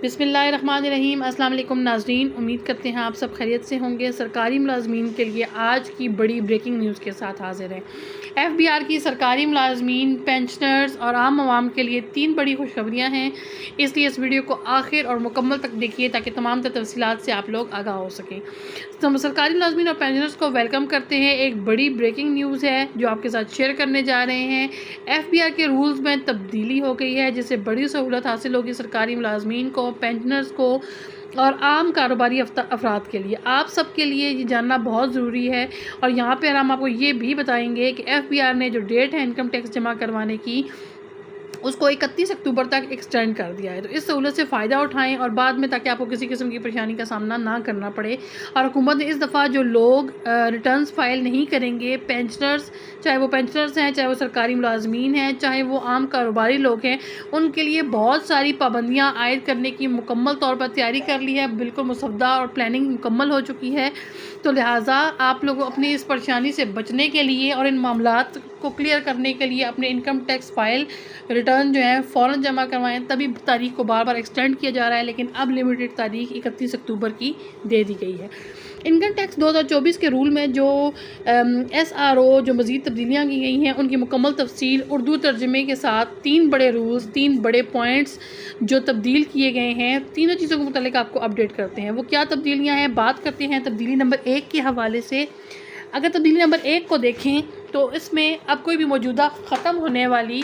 بسم اللہ الرحمن الرحیم۔ السلام علیکم ناظرین، امید کرتے ہیں آپ سب خیریت سے ہوں گے۔ سرکاری ملازمین کے لیے آج کی بڑی بریکنگ نیوز کے ساتھ حاضر ہیں۔ ایف بی آر کی سرکاری ملازمین، پینشنرز اور عام عوام کے لیے 3 بڑی خوشخبریاں ہیں، اس لیے اس ویڈیو کو آخر اور مکمل تک دیکھیے تاکہ تمام تفصیلات سے آپ لوگ آگاہ ہو سکیں۔ سرکاری ملازمین اور پینشنرز کو ویلکم کرتے ہیں۔ ایک بڑی بریکنگ نیوز ہے جو آپ کے ساتھ شیئر کرنے جا رہے ہیں۔ ایف بی آر کے رولز میں تبدیلی ہو گئی ہے، جس سے بڑی سہولت حاصل ہوگی سرکاری ملازمین کو، پینشنرز کو اور عام کاروباری افراد کے لیے۔ آپ سب کے لیے یہ جاننا بہت ضروری ہے، اور یہاں پہ ہم آپ کو یہ بھی بتائیں گے کہ ایف بی آر نے جو ڈیٹ ہے انکم ٹیکس جمع کروانے کی، اس کو 31 اکتوبر تک ایکسٹینڈ کر دیا ہے۔ تو اس سہولت سے فائدہ اٹھائیں اور بعد میں تاکہ آپ کو کسی قسم کی پریشانی کا سامنا نہ کرنا پڑے۔ اور حکومت نے اس دفعہ جو لوگ ریٹرنز فائل نہیں کریں گے، پینشنرز، چاہے وہ پینشنرز ہیں، چاہے وہ سرکاری ملازمین ہیں، چاہے وہ عام کاروباری لوگ ہیں، ان کے لیے بہت ساری پابندیاں عائد کرنے کی مکمل طور پر تیاری کر لی ہے، بالکل مسودہ اور پلاننگ مکمل ہو چکی ہے۔ تو لہٰذا آپ لوگوں اپنی اس پریشانی سے بچنے کے لیے اور ان معاملات کو کلیئر کرنے کے لیے اپنے انکم ٹیکس فائل ریٹرن جو ہے فوراً جمع کروائیں۔ تبھی تاریخ کو بار بار ایکسٹینڈ کیا جا رہا ہے، لیکن اب لمیٹڈ تاریخ 31 اکتوبر کی دے دی گئی ہے۔ انکم ٹیکس 2024 کے رول میں جو ایس آر او جو مزید تبدیلیاں کی گئی ہیں، ان کی مکمل تفصیل اردو ترجمے کے ساتھ 3 بڑے رولز، 3 بڑے پوائنٹس جو تبدیل کیے گئے ہیں، تینوں چیزوں کے متعلق آپ کو اپڈیٹ کرتے ہیں۔ وہ کیا تبدیلیاں ہیں، بات کرتے ہیں تبدیلی نمبر 1 کے حوالے سے۔ اگر تبدیلی نمبر 1 کو دیکھیں تو اس میں اب کوئی بھی موجودہ ختم ہونے والی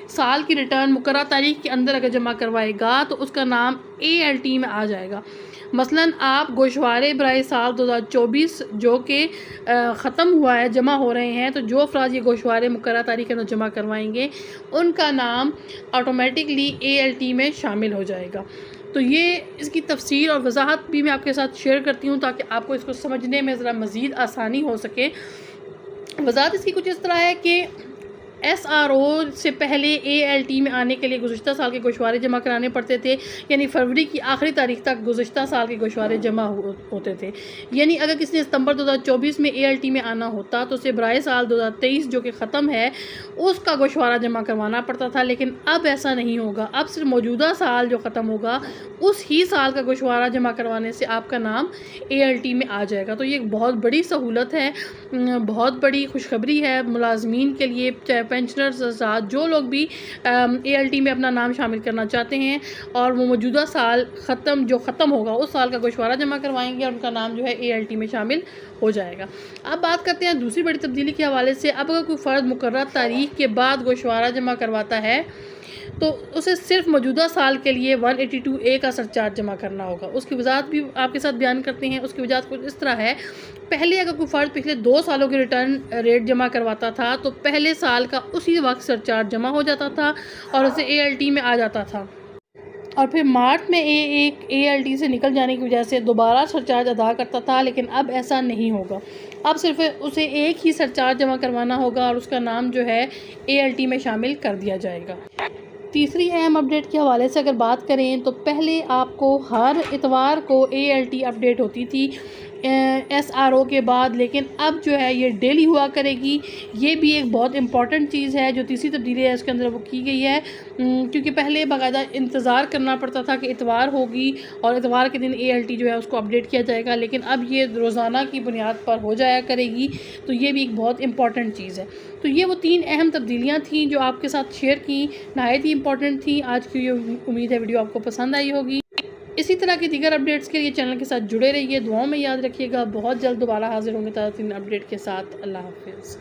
سال کی ریٹرن مقررہ تاریخ کے اندر اگر جمع کروائے گا تو اس کا نام اے ایل ٹی میں آ جائے گا۔ مثلاً آپ گوشوارے برائے سال 2024 جو کہ ختم ہوا ہے، جمع ہو رہے ہیں، تو جو افراد یہ گوشوارے مقررہ تاریخ کے اندر جمع کروائیں گے ان کا نام آٹومیٹکلی اے ایل ٹی میں شامل ہو جائے گا۔ تو یہ اس کی تفصیل اور وضاحت بھی میں آپ کے ساتھ شیئر کرتی ہوں تاکہ آپ کو اس کو سمجھنے میں ذرا مزید آسانی ہو سکے۔ وضاحت اس کی کچھ اس طرح ہے کہ ایس آر او سے پہلے اے ایل ٹی میں آنے کے لیے گزشتہ سال کے گوشوارے جمع کرانے پڑتے تھے، یعنی فروری کی آخری تاریخ تک گزشتہ سال کے گوشوارے جمع ہوتے تھے۔ یعنی اگر کسی نے ستمبر 2024 میں اے ایل ٹی میں آنا ہوتا تو اسے برائے سال 2023 جو کہ ختم ہے اس کا گوشوارہ جمع کروانا پڑتا تھا، لیکن اب ایسا نہیں ہوگا۔ اب صرف موجودہ سال جو ختم ہوگا اس ہی سال کا گوشوارہ جمع کروانے سے آپ کا نام اے ایل ٹی میں آ جائے گا۔ تو یہ ایک بہت بڑی سہولت ہے، بہت بڑی خوشخبری ہے ملازمین کے لیے، چاہے پینشنرز ساتھ جو لوگ بھی اے ایل ٹی میں اپنا نام شامل کرنا چاہتے ہیں اور وہ موجودہ سال جو ختم ہوگا اس سال کا گوشوارہ جمع کروائیں گے اور ان کا نام جو ہے اے ایل ٹی میں شامل ہو جائے گا۔ اب بات کرتے ہیں دوسری بڑی تبدیلی کے حوالے سے۔ اب اگر کوئی فرد مقررہ تاریخ کے بعد گوشوارہ جمع کرواتا ہے تو اسے صرف موجودہ سال کے لیے 182A کا سرچارج جمع کرنا ہوگا۔ اس کی وضاحت بھی آپ کے ساتھ بیان کرتے ہیں۔ اس کی وجہ کچھ اس طرح ہے، پہلے اگر کوئی فرد پچھلے 2 سالوں کے ریٹرن ریٹ جمع کرواتا تھا تو پہلے سال کا اسی وقت سرچارج جمع ہو جاتا تھا اور اسے اے ایل ٹی میں آ جاتا تھا، اور پھر مارچ میں اے ایل ٹی سے نکل جانے کی وجہ سے دوبارہ سرچارج ادا کرتا تھا، لیکن اب ایسا نہیں ہوگا۔ اب صرف اسے ایک ہی سرچارج جمع کروانا ہوگا اور اس کا نام جو ہے اے ایل ٹی میں شامل کر دیا جائے گا۔ تیسری اہم اپڈیٹ کے حوالے سے اگر بات کریں تو پہلے آپ کو ہر اتوار کو اے ایل ٹی اپڈیٹ ہوتی تھی ایس آر او کے بعد، لیکن اب جو ہے یہ ڈیلی ہوا کرے گی۔ یہ بھی ایک بہت امپورٹنٹ چیز ہے جو تیسری تبدیلی ہے اس کے اندر وہ کی گئی ہے، کیونکہ پہلے باقاعدہ انتظار کرنا پڑتا تھا کہ اتوار ہوگی اور اتوار کے دن اے ایل ٹی جو ہے اس کو اپڈیٹ کیا جائے گا، لیکن اب یہ روزانہ کی بنیاد پر ہو جایا کرے گی۔ تو یہ بھی ایک بہت امپورٹنٹ چیز ہے۔ تو یہ وہ 3 اہم تبدیلیاں تھیں جو آپ کے ساتھ شیئر کی، نہایت ہی امپورٹنٹ تھیں۔ آج کی یہ امید ہے ویڈیو آپ کو پسند آئی ہوگی۔ اسی طرح کی دیگر اپڈیٹس کے لیے چینل کے ساتھ جڑے رہیے، دعاؤں میں یاد رکھیے گا۔ بہت جلد دوبارہ حاضر ہوں گے تازہ ترین اپڈیٹ کے ساتھ۔ اللہ حافظ۔